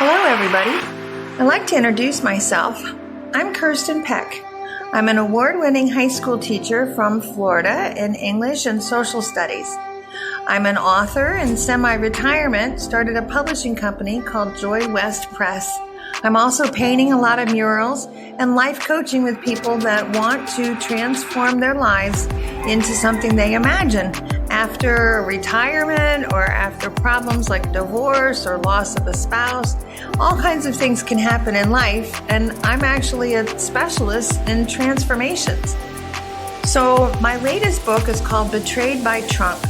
Hello, everybody. I'd like to introduce myself. I'm Kirsten Peck. I'm an award-winning high school teacher from Florida in English and social studies. I'm an author and semi-retirement, started a publishing company called Joy West Press. I'm also painting a lot of murals and life coaching with people that want to transform their lives into something they imagine after retirement or after problems like divorce or loss of a spouse. All kinds of things can happen in life, and I'm actually a specialist in transformations. So my latest book is called Betrayed by Trump.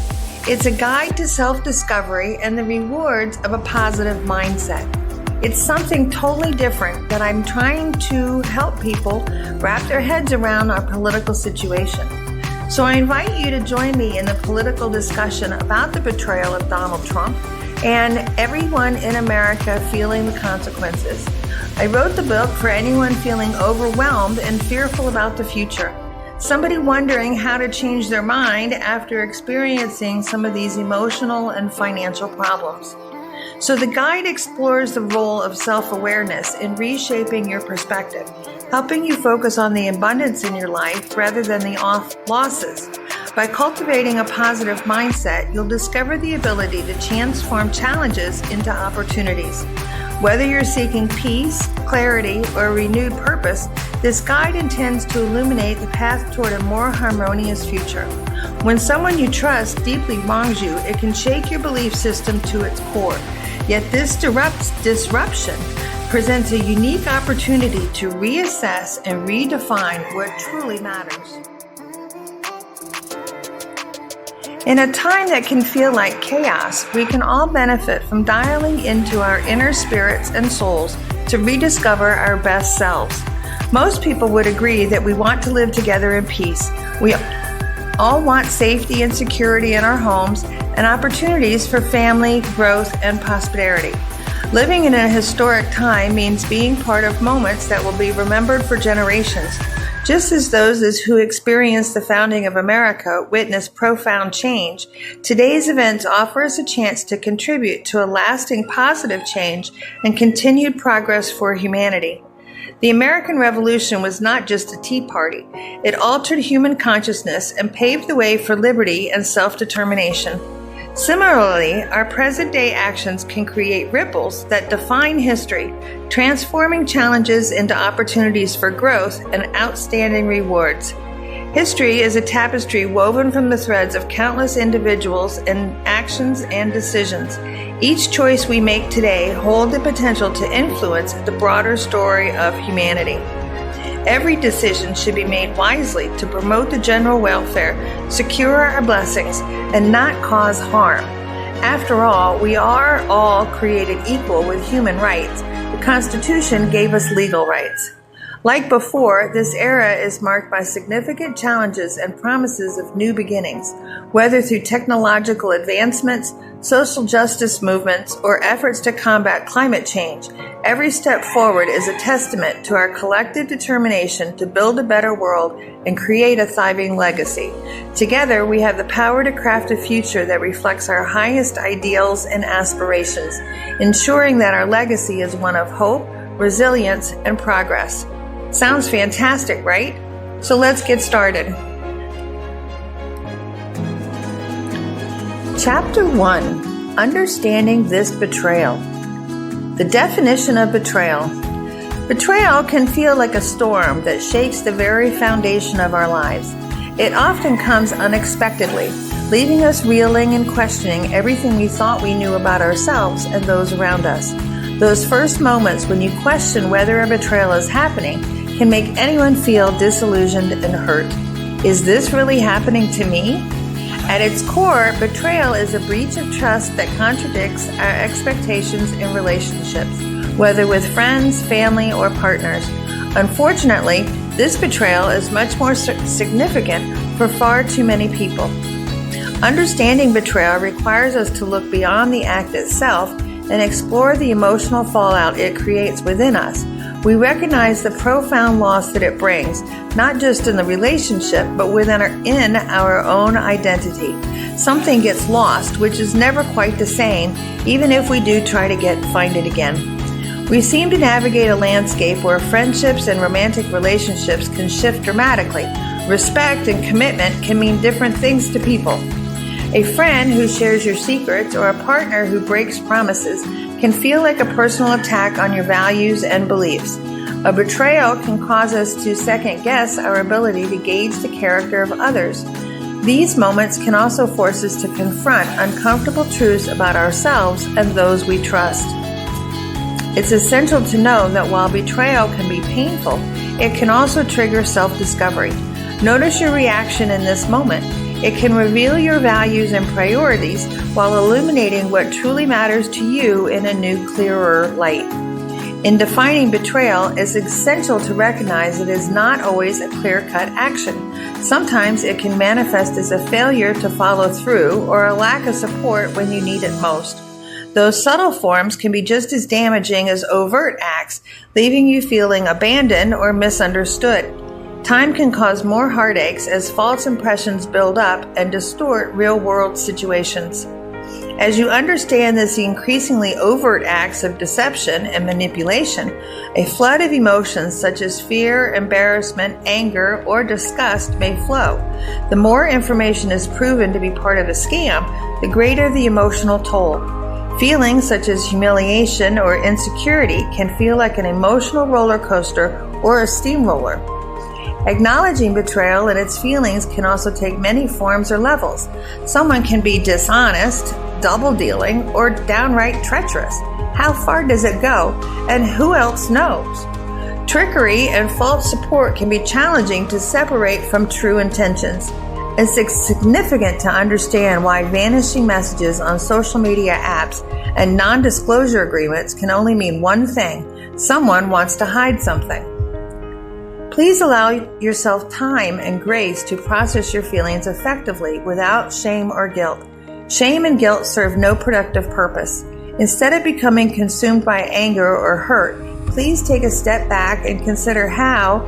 It's a guide to self-discovery and the rewards of a positive mindset. It's something totally different that I'm trying to help people wrap their heads around our political situation. So I invite you to join me in the political discussion about the betrayal of Donald Trump and everyone in America feeling the consequences. I wrote the book for anyone feeling overwhelmed and fearful about the future. Somebody wondering how to change their mind after experiencing some of these emotional and financial problems. So the guide explores the role of self-awareness in reshaping your perspective, helping you focus on the abundance in your life rather than the losses. By cultivating a positive mindset, you'll discover the ability to transform challenges into opportunities. Whether you're seeking peace, clarity, or a renewed purpose, this guide intends to illuminate the path toward a more harmonious future. When someone you trust deeply wrongs you, it can shake your belief system to its core. Yet this disruption presents a unique opportunity to reassess and redefine what truly matters. In a time that can feel like chaos, we can all benefit from dialing into our inner spirits and souls to rediscover our best selves. Most people would agree that we want to live together in peace. We all want safety and security in our homes and opportunities for family, growth, and prosperity. Living in a historic time means being part of moments that will be remembered for generations. Just as those who experienced the founding of America witnessed profound change, today's events offer us a chance to contribute to a lasting positive change and continued progress for humanity. The American Revolution was not just a tea party. It altered human consciousness and paved the way for liberty and self-determination. Similarly, our present-day actions can create ripples that define history, transforming challenges into opportunities for growth and outstanding rewards. History is a tapestry woven from the threads of countless individuals and actions and decisions. Each choice we make today holds the potential to influence the broader story of humanity. Every decision should be made wisely to promote the general welfare, secure our blessings, and not cause harm. After all, we are all created equal with human rights. The Constitution gave us legal rights. Like before, this era is marked by significant challenges and promises of new beginnings, whether through technological advancements, social justice movements, or efforts to combat climate change. Every step forward is a testament to our collective determination to build a better world and create a thriving legacy. Together, we have the power to craft a future that reflects our highest ideals and aspirations, ensuring that our legacy is one of hope, resilience, and progress. Sounds fantastic, right? So let's get started. Chapter 1. Understanding this betrayal. The definition of betrayal. Betrayal can feel like a storm that shakes the very foundation of our lives. It often comes unexpectedly, leaving us reeling and questioning everything we thought we knew about ourselves and those around us. Those first moments when you question whether a betrayal is happening can make anyone feel disillusioned and hurt. Is this really happening to me? At its core, betrayal is a breach of trust that contradicts our expectations in relationships, whether with friends, family, or partners. Unfortunately, this betrayal is much more significant for far too many people. Understanding betrayal requires us to look beyond the act itself and explore the emotional fallout it creates within us. We recognize the profound loss that it brings, not just in the relationship, but within our own identity. Something gets lost, which is never quite the same, even if we do try to find it again. We seem to navigate a landscape where friendships and romantic relationships can shift dramatically. Respect and commitment can mean different things to people. A friend who shares your secrets or a partner who breaks promises can feel like a personal attack on your values and beliefs. A betrayal can cause us to second-guess our ability to gauge the character of others. These moments can also force us to confront uncomfortable truths about ourselves and those we trust. It's essential to know that while betrayal can be painful, it can also trigger self-discovery. Notice your reaction in this moment. It can reveal your values and priorities while illuminating what truly matters to you in a new, clearer light. In defining betrayal, it's essential to recognize it is not always a clear-cut action. Sometimes it can manifest as a failure to follow through or a lack of support when you need it most. Those subtle forms can be just as damaging as overt acts, leaving you feeling abandoned or misunderstood. Time can cause more heartaches as false impressions build up and distort real-world situations. As you understand these increasingly overt acts of deception and manipulation, a flood of emotions such as fear, embarrassment, anger, or disgust may flow. The more information is proven to be part of a scam, the greater the emotional toll. Feelings such as humiliation or insecurity can feel like an emotional roller coaster or a steamroller. Acknowledging betrayal and its feelings can also take many forms or levels. Someone can be dishonest, double-dealing, or downright treacherous. How far does it go, and who else knows? Trickery and false support can be challenging to separate from true intentions. It's significant to understand why vanishing messages on social media apps and non-disclosure agreements can only mean one thing: someone wants to hide something. Please allow yourself time and grace to process your feelings effectively without shame or guilt. Shame and guilt serve no productive purpose. Instead of becoming consumed by anger or hurt, please take a step back and consider how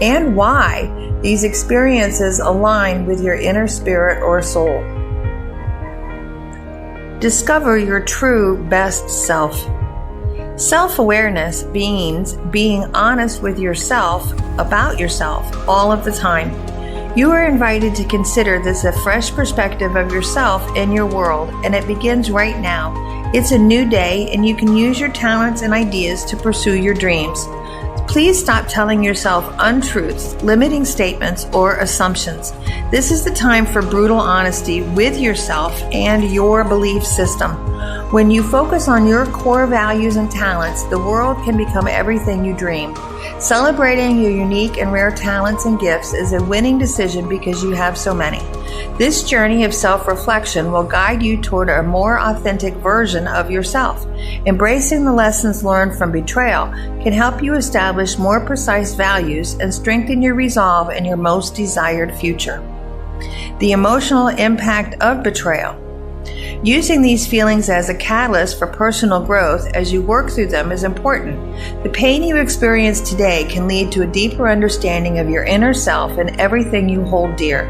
and why these experiences align with your inner spirit or soul. Discover your true best self. Self-awareness means being honest with yourself about yourself all of the time. You are invited to consider this a fresh perspective of yourself and your world, and it begins right now. It's a new day, and you can use your talents and ideas to pursue your dreams. Please stop telling yourself untruths, limiting statements, or assumptions. This is the time for brutal honesty with yourself and your belief system. When you focus on your core values and talents, the world can become everything you dream. Celebrating your unique and rare talents and gifts is a winning decision because you have so many. This journey of self-reflection will guide you toward a more authentic version of yourself. Embracing the lessons learned from betrayal can help you establish more precise values and strengthen your resolve in your most desired future. The emotional impact of betrayal. Using these feelings as a catalyst for personal growth as you work through them is important. The pain you experience today can lead to a deeper understanding of your inner self and everything you hold dear.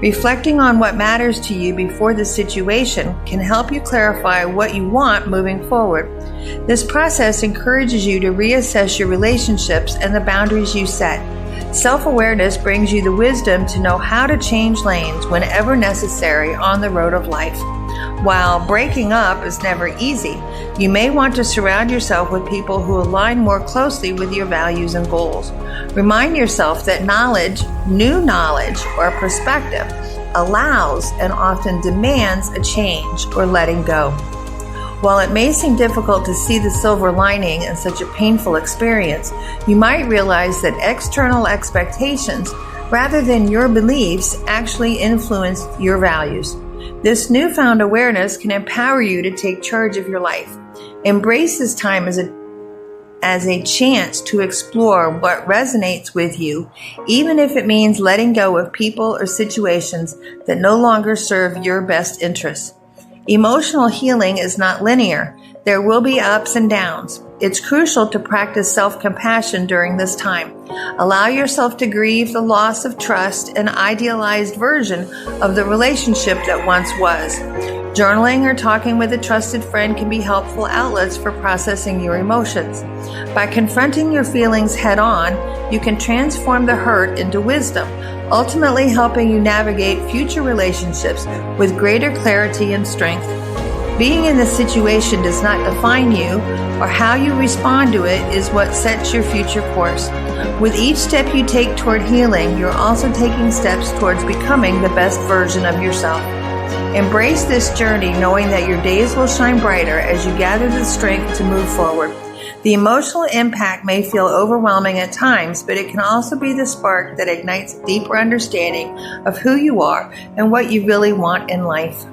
Reflecting on what matters to you before the situation can help you clarify what you want moving forward. This process encourages you to reassess your relationships and the boundaries you set. Self-awareness brings you the wisdom to know how to change lanes whenever necessary on the road of life. While breaking up is never easy, you may want to surround yourself with people who align more closely with your values and goals. Remind yourself that knowledge, new knowledge, or perspective allows and often demands a change or letting go. While it may seem difficult to see the silver lining in such a painful experience, you might realize that external expectations, rather than your beliefs, actually influence your values. This newfound awareness can empower you to take charge of your life. Embrace this time as a chance to explore what resonates with you, even if it means letting go of people or situations that no longer serve your best interests. Emotional healing is not linear. There will be ups and downs. It's crucial to practice self-compassion during this time. Allow yourself to grieve the loss of trust and idealized version of the relationship that once was. Journaling or talking with a trusted friend can be helpful outlets for processing your emotions. By confronting your feelings head-on, you can transform the hurt into wisdom, ultimately helping you navigate future relationships with greater clarity and strength. Being in this situation does not define you, or how you respond to it is what sets your future course. With each step you take toward healing, you're also taking steps towards becoming the best version of yourself. Embrace this journey knowing that your days will shine brighter as you gather the strength to move forward. The emotional impact may feel overwhelming at times, but it can also be the spark that ignites a deeper understanding of who you are and what you really want in life.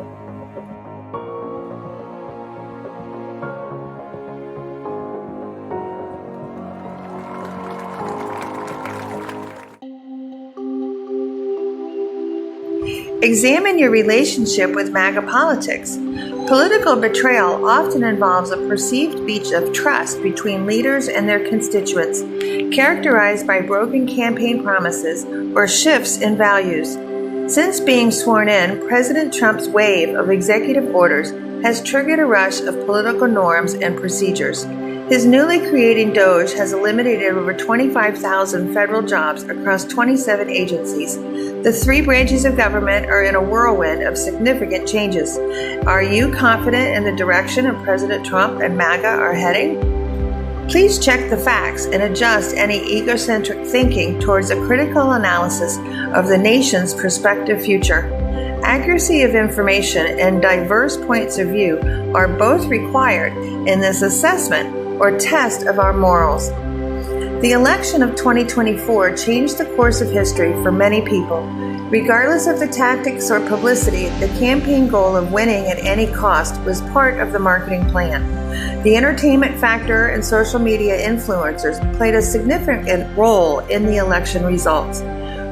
Examine your relationship with MAGA politics. Political betrayal often involves a perceived breach of trust between leaders and their constituents, characterized by broken campaign promises or shifts in values. Since being sworn in, President Trump's wave of executive orders has triggered a rush of political norms and procedures. His newly created DOJ has eliminated over 25,000 federal jobs across 27 agencies. The three branches of government are in a whirlwind of significant changes. Are you confident in the direction of President Trump and MAGA are heading? Please check the facts and adjust any egocentric thinking towards a critical analysis of the nation's prospective future. Accuracy of information and diverse points of view are both required in this assessment or test of our morals. The election of 2024 changed the course of history for many people. Regardless of the tactics or publicity, the campaign goal of winning at any cost was part of the marketing plan. The entertainment factor and social media influencers played a significant role in the election results.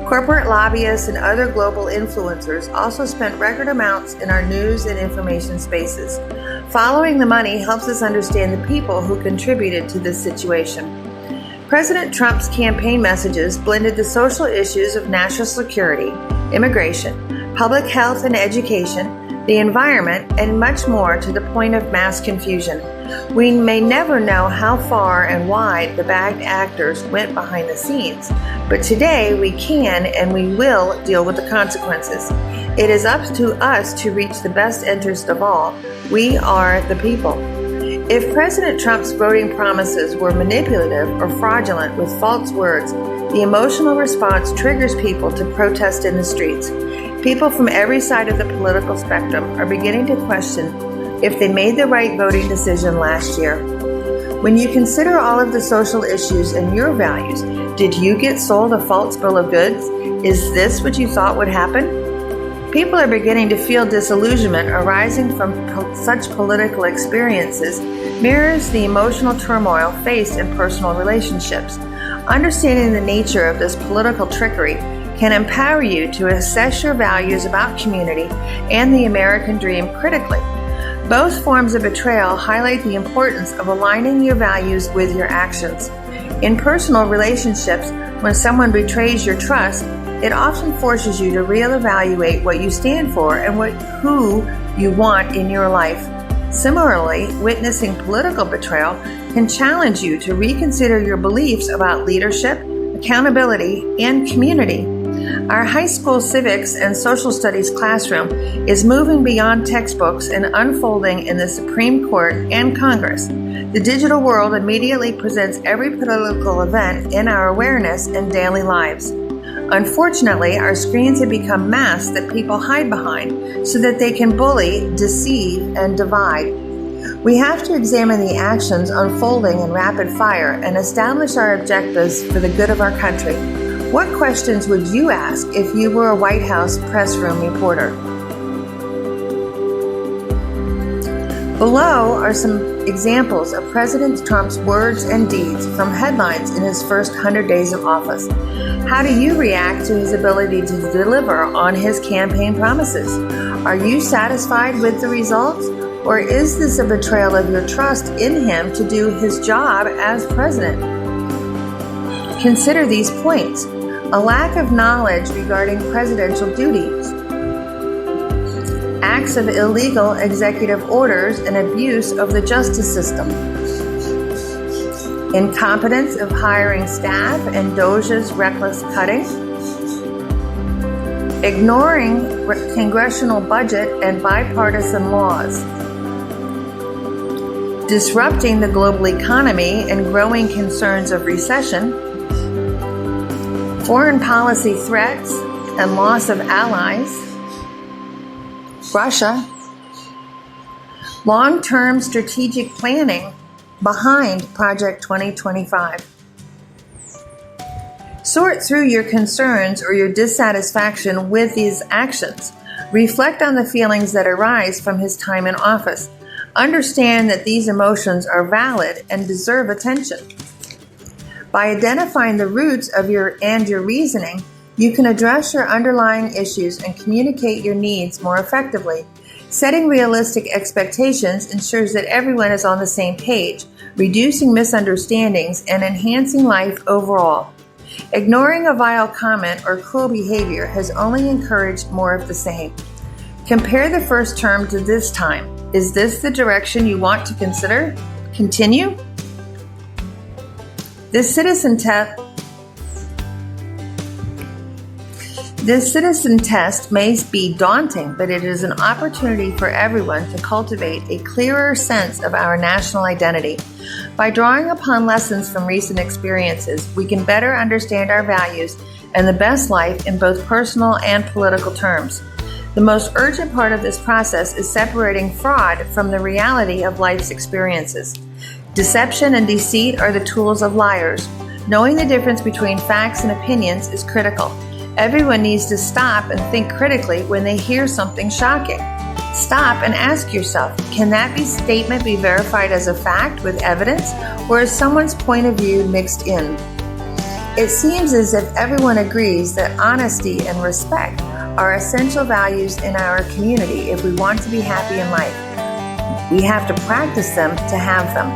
Corporate lobbyists and other global influencers also spent record amounts in our news and information spaces. Following the money helps us understand the people who contributed to this situation. President Trump's campaign messages blended the social issues of national security, immigration, public health and education, the environment, and much more to the point of mass confusion. We may never know how far and wide the bad actors went behind the scenes, but today we can and we will deal with the consequences. It is up to us to reach the best interest of all. We are the people. If President Trump's voting promises were manipulative or fraudulent with false words, the emotional response triggers people to protest in the streets. People from every side of the political spectrum are beginning to question if they made the right voting decision last year. When you consider all of the social issues and your values, did you get sold a false bill of goods? Is this what you thought would happen? People are beginning to feel disillusionment arising from such political experiences mirrors the emotional turmoil faced in personal relationships. Understanding the nature of this political trickery can empower you to assess your values about community and the American dream critically. Both forms of betrayal highlight the importance of aligning your values with your actions. In personal relationships, when someone betrays your trust, it often forces you to reevaluate what you stand for and who you want in your life. Similarly, witnessing political betrayal can challenge you to reconsider your beliefs about leadership, accountability, and community. Our high school civics and social studies classroom is moving beyond textbooks and unfolding in the Supreme Court and Congress. The digital world immediately presents every political event in our awareness and daily lives. Unfortunately, our screens have become masks that people hide behind so that they can bully, deceive, and divide. We have to examine the actions unfolding in rapid fire and establish our objectives for the good of our country. What questions would you ask if you were a White House press room reporter? Below are some examples of President Trump's words and deeds from headlines in his first 100 days of office. How do you react to his ability to deliver on his campaign promises? Are you satisfied with the results, Or is this a betrayal of your trust in him to do his job as president? Consider these points. A lack of knowledge regarding presidential duties, acts of illegal executive orders and abuse of the justice system, incompetence of hiring staff and DOJ's reckless cutting, ignoring congressional budget and bipartisan laws, disrupting the global economy and growing concerns of recession, foreign policy threats and loss of allies, Russia, long-term strategic planning behind Project 2025. Sort through your concerns or your dissatisfaction with these actions. Reflect on the feelings that arise from his time in office. Understand that these emotions are valid and deserve attention. By identifying the roots of your reasoning, you can address your underlying issues and communicate your needs more effectively. Setting realistic expectations ensures that everyone is on the same page, reducing misunderstandings and enhancing life overall. Ignoring a vile comment or cruel behavior has only encouraged more of the same. Compare the first term to this time. Is this the direction you want to continue? This citizen test may be daunting, but it is an opportunity for everyone to cultivate a clearer sense of our national identity. By drawing upon lessons from recent experiences, we can better understand our values and the best life in both personal and political terms. The most urgent part of this process is separating fraud from the reality of life's experiences. Deception and deceit are the tools of liars. Knowing the difference between facts and opinions is critical. Everyone needs to stop and think critically when they hear something shocking. Stop and ask yourself, can that statement be verified as a fact with evidence, or is someone's point of view mixed in? It seems as if everyone agrees that honesty and respect are essential values in our community if we want to be happy in life. We have to practice them to have them.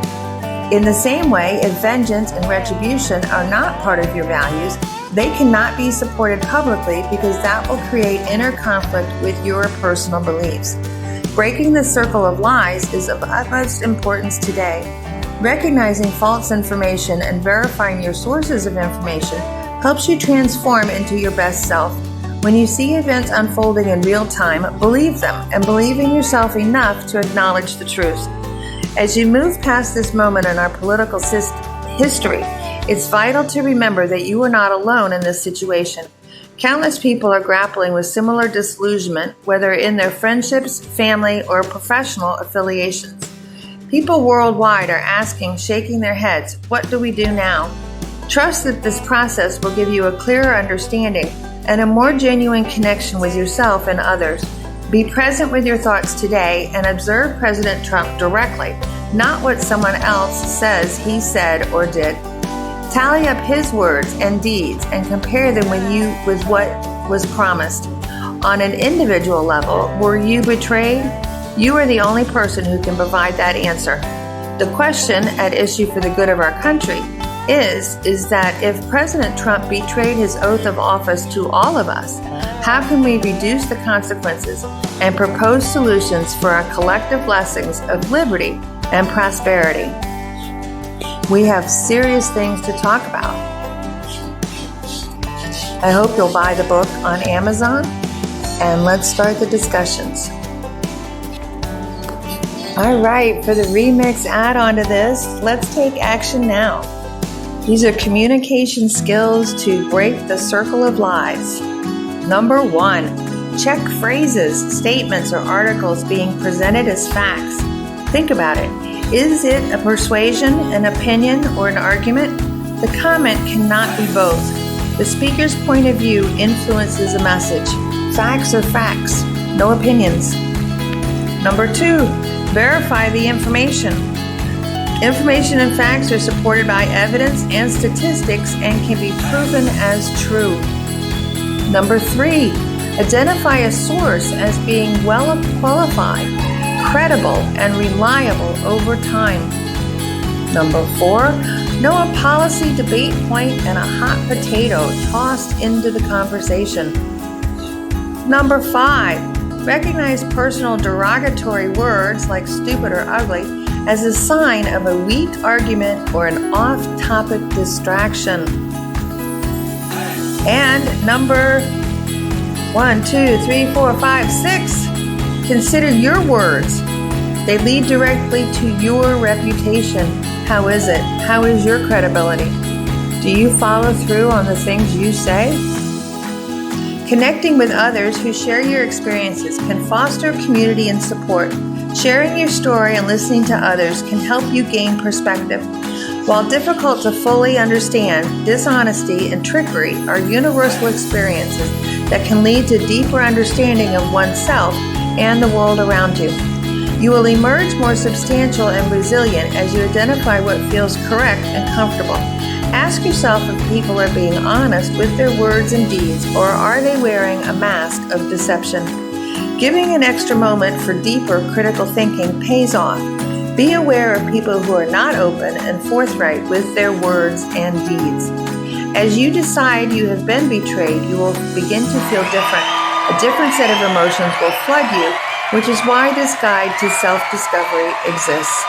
In the same way, if vengeance and retribution are not part of your values, they cannot be supported publicly because that will create inner conflict with your personal beliefs. Breaking the circle of lies is of utmost importance today. Recognizing false information and verifying your sources of information helps you transform into your best self. When you see events unfolding in real time, believe them and believe in yourself enough to acknowledge the truth. As you move past this moment in our political history, it's vital to remember that you are not alone in this situation. Countless people are grappling with similar disillusionment, whether in their friendships, family, or professional affiliations. People worldwide are asking, shaking their heads, what do we do now? Trust that this process will give you a clearer understanding and a more genuine connection with yourself and others. Be present with your thoughts today and observe President Trump directly, not what someone else says he said or did. Tally up his words and deeds and compare them with what was promised. On an individual level, were you betrayed? You are the only person who can provide that answer. The question at issue for the good of our country is that if President Trump betrayed his oath of office to all of us, how can we reduce the consequences and propose solutions for our collective blessings of liberty and prosperity? We have serious things to talk about. I hope you'll buy the book on Amazon, and let's start the discussions. All right, for the remix add-on to this, let's take action now. These are communication skills to break the circle of lies. Number 1, check phrases, statements, or articles being presented as facts. Think about it. Is it a persuasion, an opinion, or an argument? The comment cannot be both. The speaker's point of view influences a message. Facts are facts, no opinions. Number 2, verify the information. Information and facts are supported by evidence and statistics and can be proven as true. Number 3, identify a source as being well qualified, credible and reliable over time. Number 4, know a policy debate point and a hot potato tossed into the conversation. Number 5, recognize personal derogatory words like stupid or ugly as a sign of a weak argument or an off-topic distraction. And number 1, 2, 3, 4, 5, 6, consider your words. They lead directly to your reputation. How is it? How is your credibility? Do you follow through on the things you say? Connecting with others who share your experiences can foster community and support. Sharing your story and listening to others can help you gain perspective. While difficult to fully understand, dishonesty and trickery are universal experiences that can lead to deeper understanding of oneself and the world around you. You will emerge more substantial and resilient as you identify what feels correct and comfortable. Ask yourself if people are being honest with their words and deeds, or are they wearing a mask of deception? Giving an extra moment for deeper critical thinking pays off. Be aware of people who are not open and forthright with their words and deeds. As you decide you have been betrayed, you will begin to feel different. A different set of emotions will flood you, which is why this guide to self-discovery exists.